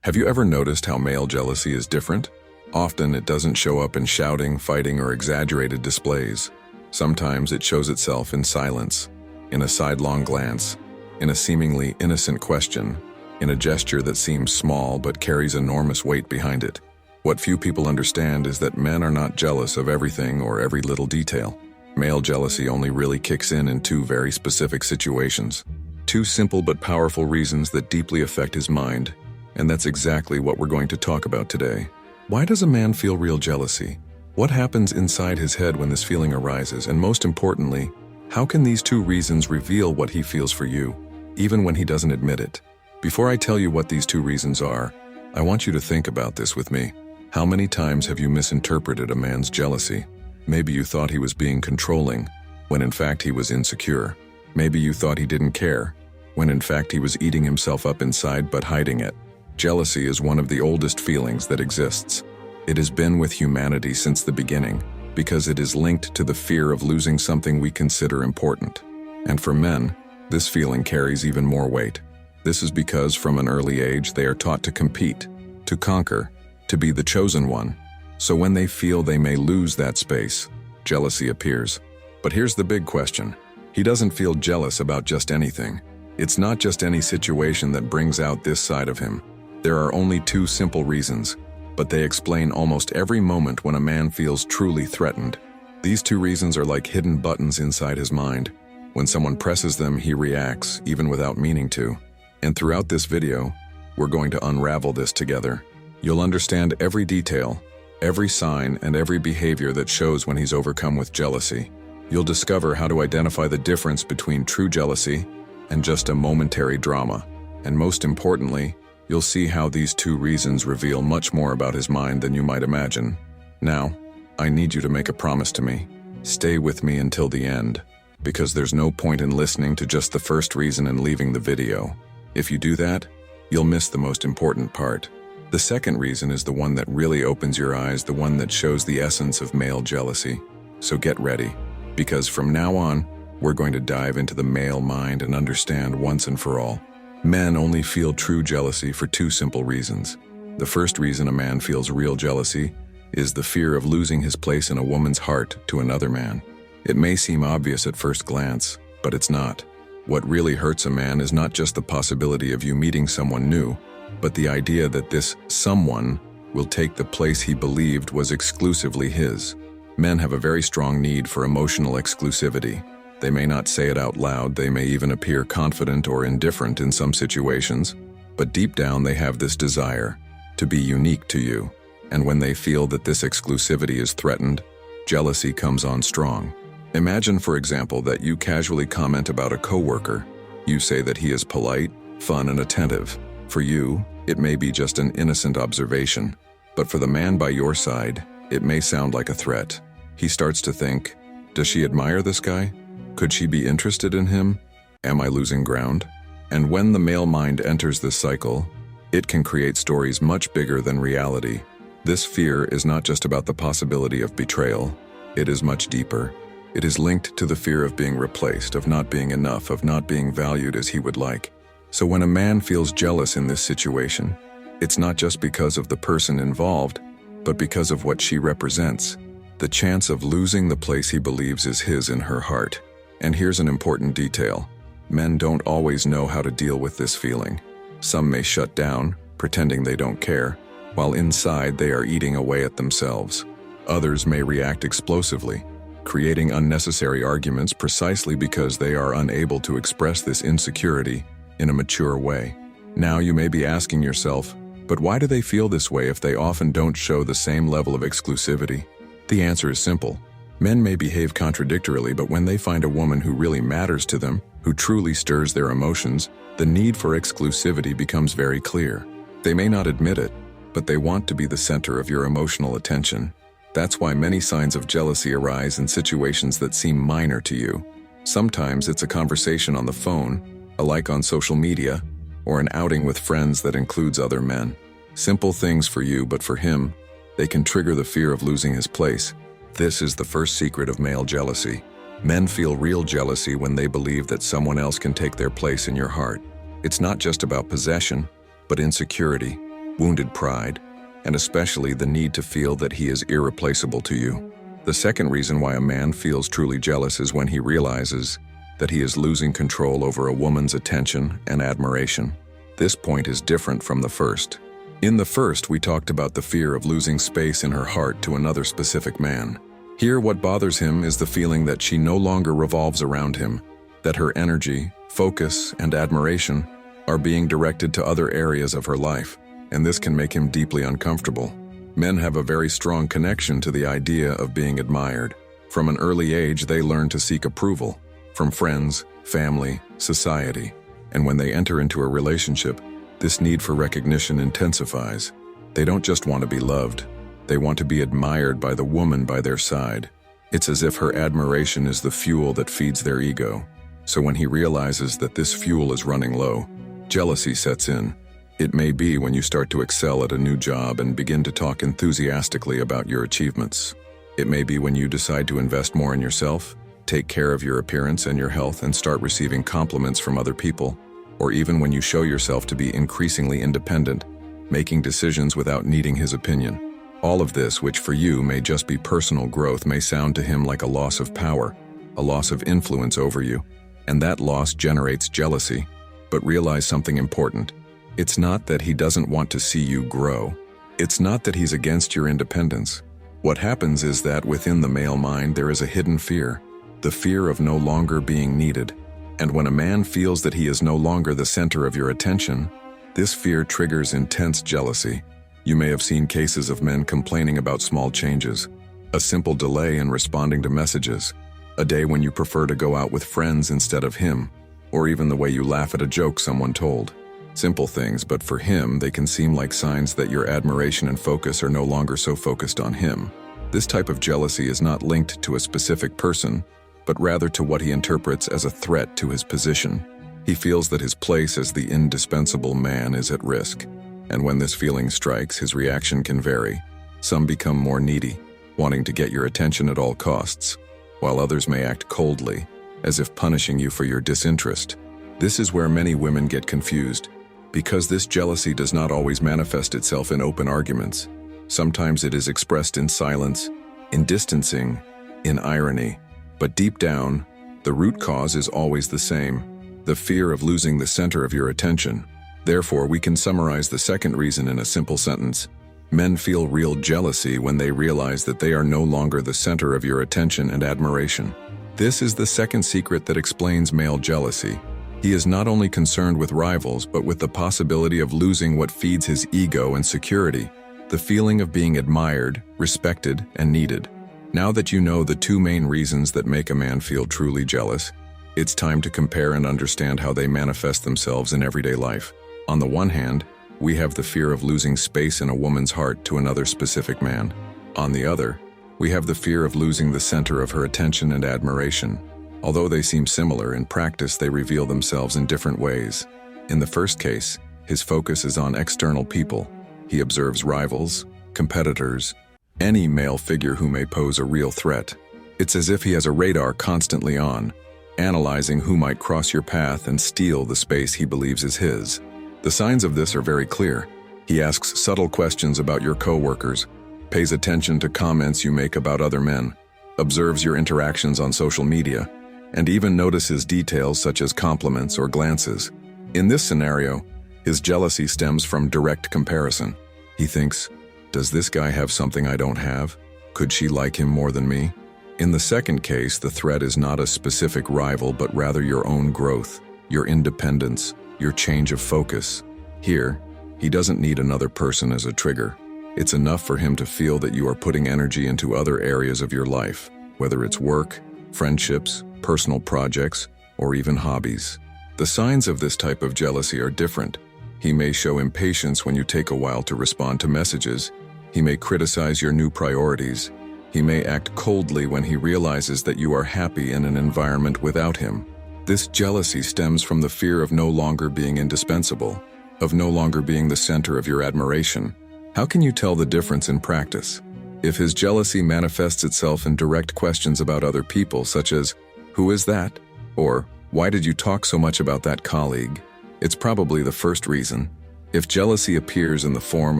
Have you ever noticed how male jealousy is different? Often it doesn't show up in shouting, fighting, or exaggerated displays. Sometimes it shows itself in silence, in a sidelong glance, in a seemingly innocent question, in a gesture that seems small but carries enormous weight behind it. What few people understand is that men are not jealous of everything or every little detail. Male jealousy only really kicks in two very specific situations. Two simple but powerful reasons that deeply affect his mind, and that's exactly what we're going to talk about today. Why does a man feel real jealousy? What happens inside his head when this feeling arises? And most importantly, how can these two reasons reveal what he feels for you, even when he doesn't admit it? Before I tell you what these two reasons are, I want you to think about this with me. How many times have you misinterpreted a man's jealousy? Maybe you thought he was being controlling, when in fact he was insecure. Maybe you thought he didn't care, when in fact he was eating himself up inside but hiding it. Jealousy is one of the oldest feelings that exists. It has been with humanity since the beginning, because it is linked to the fear of losing something we consider important. And for men, this feeling carries even more weight. This is because from an early age they are taught to compete, to conquer, to be the chosen one. So when they feel they may lose that space, jealousy appears. But here's the big question. He doesn't feel jealous about just anything. It's not just any situation that brings out this side of him. There are only two simple reasons, but they explain almost every moment when a man feels truly threatened. These two reasons are like hidden buttons inside his mind. When someone presses them, he reacts, even without meaning to. And throughout this video, we're going to unravel this together. You'll understand every detail, every sign, and every behavior that shows when he's overcome with jealousy. You'll discover how to identify the difference between true jealousy and just a momentary drama. And most importantly, you'll see how these two reasons reveal much more about his mind than you might imagine. Now, I need you to make a promise to me. Stay with me until the end, because there's no point in listening to just the first reason and leaving the video. If you do that, you'll miss the most important part. The second reason is the one that really opens your eyes, the one that shows the essence of male jealousy. So get ready, because from now on, we're going to dive into the male mind and understand once and for all. Men only feel true jealousy for two simple reasons. The first reason a man feels real jealousy is the fear of losing his place in a woman's heart to another man. It may seem obvious at first glance, but it's not. What really hurts a man is not just the possibility of you meeting someone new, but the idea that this someone will take the place he believed was exclusively his. Men have a very strong need for emotional exclusivity. They may not say it out loud, they may even appear confident or indifferent in some situations, but deep down they have this desire to be unique to you. And when they feel that this exclusivity is threatened, jealousy comes on strong. Imagine, for example, that you casually comment about a coworker. You say that he is polite, fun, and attentive. For you, it may be just an innocent observation, but for the man by your side, it may sound like a threat. He starts to think, does she admire this guy? Could she be interested in him? Am I losing ground? And when the male mind enters this cycle, it can create stories much bigger than reality. This fear is not just about the possibility of betrayal. It is much deeper. It is linked to the fear of being replaced, of not being enough, of not being valued as he would like. So when a man feels jealous in this situation, it's not just because of the person involved, but because of what she represents. The chance of losing the place he believes is his in her heart. And here's an important detail. Men don't always know how to deal with this feeling. Some may shut down, pretending they don't care, while inside they are eating away at themselves. Others may react explosively, creating unnecessary arguments precisely because they are unable to express this insecurity in a mature way. Now you may be asking yourself, but why do they feel this way if they often don't show the same level of exclusivity? The answer is simple. Men may behave contradictorily, but when they find a woman who really matters to them, who truly stirs their emotions, the need for exclusivity becomes very clear. They may not admit it, but they want to be the center of your emotional attention. That's why many signs of jealousy arise in situations that seem minor to you. Sometimes it's a conversation on the phone, a like on social media, or an outing with friends that includes other men. Simple things for you, but for him, they can trigger the fear of losing his place. This is the first secret of male jealousy. Men feel real jealousy when they believe that someone else can take their place in your heart. It's not just about possession, but insecurity. wounded pride, and especially the need to feel that he is irreplaceable to you. The second reason why a man feels truly jealous is when he realizes that he is losing control over a woman's attention and admiration. This point is different from the first. In the first, we talked about the fear of losing space in her heart to another specific man. Here, what bothers him is the feeling that she no longer revolves around him, that her energy, focus, and admiration are being directed to other areas of her life, and this can make him deeply uncomfortable. Men have a very strong connection to the idea of being admired. From an early age, they learn to seek approval from friends, family, society, and when they enter into a relationship, this need for recognition intensifies. They don't just want to be loved, they want to be admired by the woman by their side. It's as if her admiration is the fuel that feeds their ego. So when he realizes that this fuel is running low, jealousy sets in. It may be when you start to excel at a new job and begin to talk enthusiastically about your achievements. It may be when you decide to invest more in yourself, take care of your appearance and your health, and start receiving compliments from other people, or even when you show yourself to be increasingly independent, making decisions without needing his opinion. All of this, which for you may just be personal growth, may sound to him like a loss of power, a loss of influence over you, and that loss generates jealousy. But realize something important. It's not that he doesn't want to see you grow. It's not that he's against your independence. What happens is that within the male mind there is a hidden fear, the fear of no longer being needed. And when a man feels that he is no longer the center of your attention, this fear triggers intense jealousy. You may have seen cases of men complaining about small changes, a simple delay in responding to messages, a day when you prefer to go out with friends instead of him, or even the way you laugh at a joke someone told. Simple things, but for him, they can seem like signs that your admiration and focus are no longer so focused on him. This type of jealousy is not linked to a specific person, but rather to what he interprets as a threat to his position. He feels that his place as the indispensable man is at risk. And when this feeling strikes, his reaction can vary. Some become more needy, wanting to get your attention at all costs, while others may act coldly, as if punishing you for your disinterest. This is where many women get confused, because this jealousy does not always manifest itself in open arguments. Sometimes it is expressed in silence, in distancing, in irony. But deep down, the root cause is always the same: the fear of losing the center of your attention. Therefore, we can summarize the second reason in a simple sentence. Men feel real jealousy when they realize that they are no longer the center of your attention and admiration. This is the second secret that explains male jealousy. He is not only concerned with rivals, but with the possibility of losing what feeds his ego and security, the feeling of being admired, respected, and needed. Now that you know the two main reasons that make a man feel truly jealous, it's time to compare and understand how they manifest themselves in everyday life. On the one hand, we have the fear of losing space in a woman's heart to another specific man. On the other, we have the fear of losing the center of her attention and admiration. Although they seem similar, in practice they reveal themselves in different ways. In the first case, his focus is on external people. He observes rivals, competitors, any male figure who may pose a real threat. It's as if he has a radar constantly on, analyzing who might cross your path and steal the space he believes is his. The signs of this are very clear. He asks subtle questions about your coworkers, pays attention to comments you make about other men, observes your interactions on social media, and even notices details such as compliments or glances. In this scenario, his jealousy stems from direct comparison. He thinks, does this guy have something I don't have? Could she like him more than me? In the second case, the threat is not a specific rival, but rather your own growth, your independence, your change of focus. Here, he doesn't need another person as a trigger. It's enough for him to feel that you are putting energy into other areas of your life, whether it's work, friendships, personal projects, or even hobbies. The signs of this type of jealousy are different. He may show impatience when you take a while to respond to messages. He may criticize your new priorities. He may act coldly when he realizes that you are happy in an environment without him. This jealousy stems from the fear of no longer being indispensable, of no longer being the center of your admiration. How can you tell the difference in practice? If his jealousy manifests itself in direct questions about other people, such as, "Who is that?" or "Why did you talk so much about that colleague?" it's probably the first reason. If jealousy appears in the form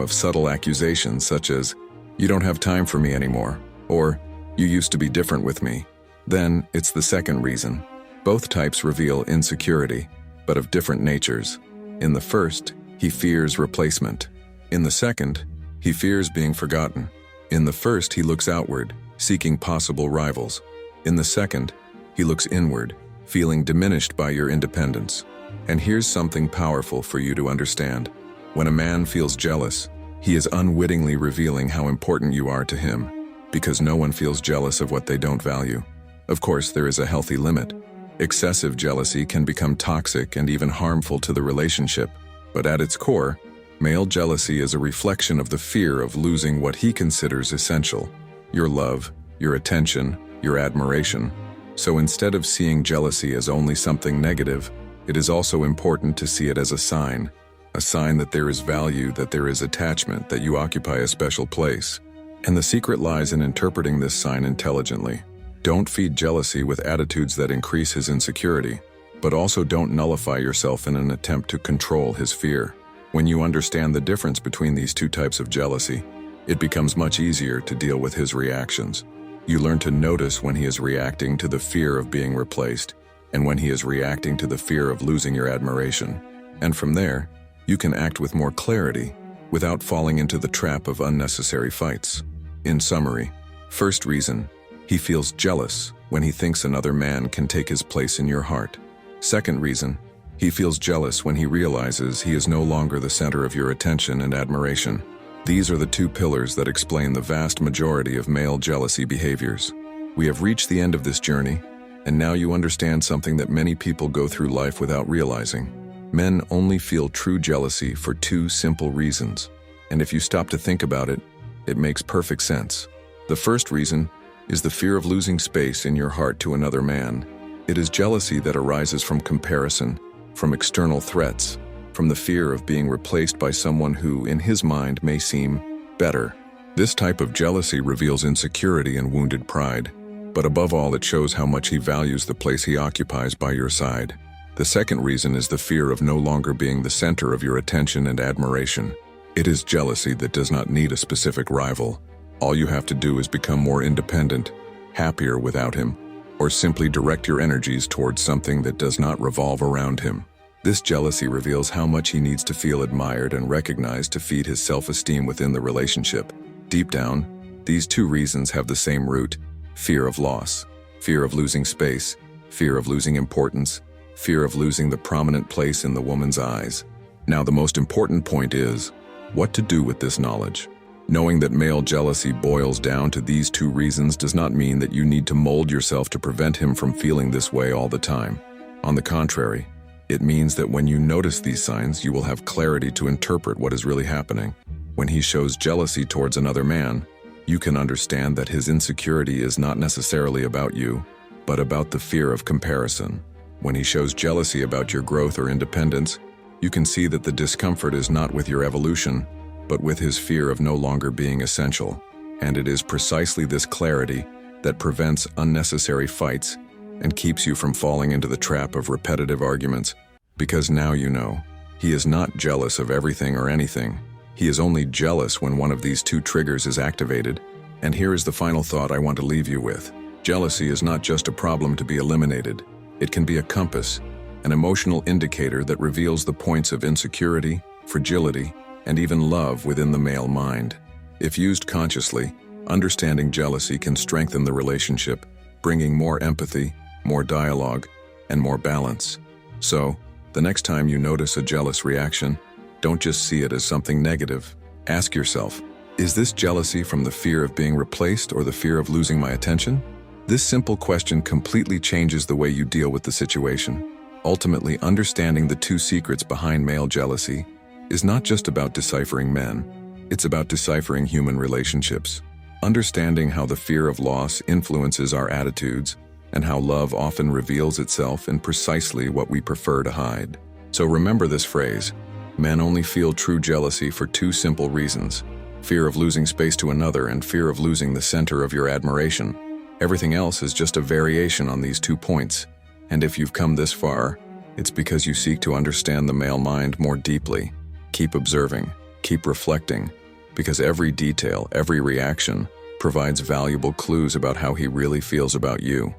of subtle accusations such as, "You don't have time for me anymore," or "You used to be different with me," then it's the second reason. Both types reveal insecurity, but of different natures. In the first, he fears replacement. In the second, he fears being forgotten. In the first, he looks outward, seeking possible rivals. In the second, he looks inward, feeling diminished by your independence. And here's something powerful for you to understand. When a man feels jealous, he is unwittingly revealing how important you are to him, because no one feels jealous of what they don't value. Of course, there is a healthy limit. Excessive jealousy can become toxic and even harmful to the relationship, but at its core, male jealousy is a reflection of the fear of losing what he considers essential: your love, your attention, your admiration. So instead of seeing jealousy as only something negative, it is also important to see it as a sign that there is value, that there is attachment, that you occupy a special place. And the secret lies in interpreting this sign intelligently. Don't feed jealousy with attitudes that increase his insecurity, but also don't nullify yourself in an attempt to control his fear. When you understand the difference between these two types of jealousy, it becomes much easier to deal with his reactions. You learn to notice when he is reacting to the fear of being replaced, and when he is reacting to the fear of losing your admiration. And from there, you can act with more clarity, without falling into the trap of unnecessary fights. In summary, first reason, he feels jealous when he thinks another man can take his place in your heart. Second reason, he feels jealous when he realizes he is no longer the center of your attention and admiration. These are the two pillars that explain the vast majority of male jealousy behaviors. We have reached the end of this journey, and now you understand something that many people go through life without realizing. Men only feel true jealousy for two simple reasons, and if you stop to think about it, it makes perfect sense. The first reason is the fear of losing space in your heart to another man. It is jealousy that arises from comparison, from external threats, from the fear of being replaced by someone who, in his mind, may seem better. This type of jealousy reveals insecurity and wounded pride, but above all, it shows how much he values the place he occupies by your side. The second reason is the fear of no longer being the center of your attention and admiration. It is jealousy that does not need a specific rival. All you have to do is become more independent, happier without him, or simply direct your energies towards something that does not revolve around him. This jealousy reveals how much he needs to feel admired and recognized to feed his self-esteem within the relationship. Deep down, these two reasons have the same root: fear of loss, fear of losing space, fear of losing importance, fear of losing the prominent place in the woman's eyes. Now, the most important point is what to do with this knowledge. Knowing that male jealousy boils down to these two reasons does not mean that you need to mold yourself to prevent him from feeling this way all the time. On the contrary, it means that when you notice these signs, you will have clarity to interpret what is really happening. When he shows jealousy towards another man, you can understand that his insecurity is not necessarily about you, but about the fear of comparison. When he shows jealousy about your growth or independence, you can see that the discomfort is not with your evolution, but with his fear of no longer being essential. And it is precisely this clarity that prevents unnecessary fights and keeps you from falling into the trap of repetitive arguments, because now you know, he is not jealous of everything or anything. He is only jealous when one of these two triggers is activated. And here is the final thought I want to leave you with. Jealousy is not just a problem to be eliminated. It can be a compass, an emotional indicator that reveals the points of insecurity, fragility, and even love within the male mind. If used consciously, understanding jealousy can strengthen the relationship, bringing more empathy, more dialogue, and more balance. So, the next time you notice a jealous reaction, don't just see it as something negative. Ask yourself, is this jealousy from the fear of being replaced or the fear of losing my attention? This simple question completely changes the way you deal with the situation. Ultimately, understanding the two secrets behind male jealousy is not just about deciphering men, it's about deciphering human relationships. Understanding how the fear of loss influences our attitudes and how love often reveals itself in precisely what we prefer to hide. So remember this phrase: men only feel true jealousy for two simple reasons: fear of losing space to another and fear of losing the center of your admiration. Everything else is just a variation on these 2 points. And if you've come this far, it's because you seek to understand the male mind more deeply. Keep observing, keep reflecting, because every detail, every reaction provides valuable clues about how he really feels about you.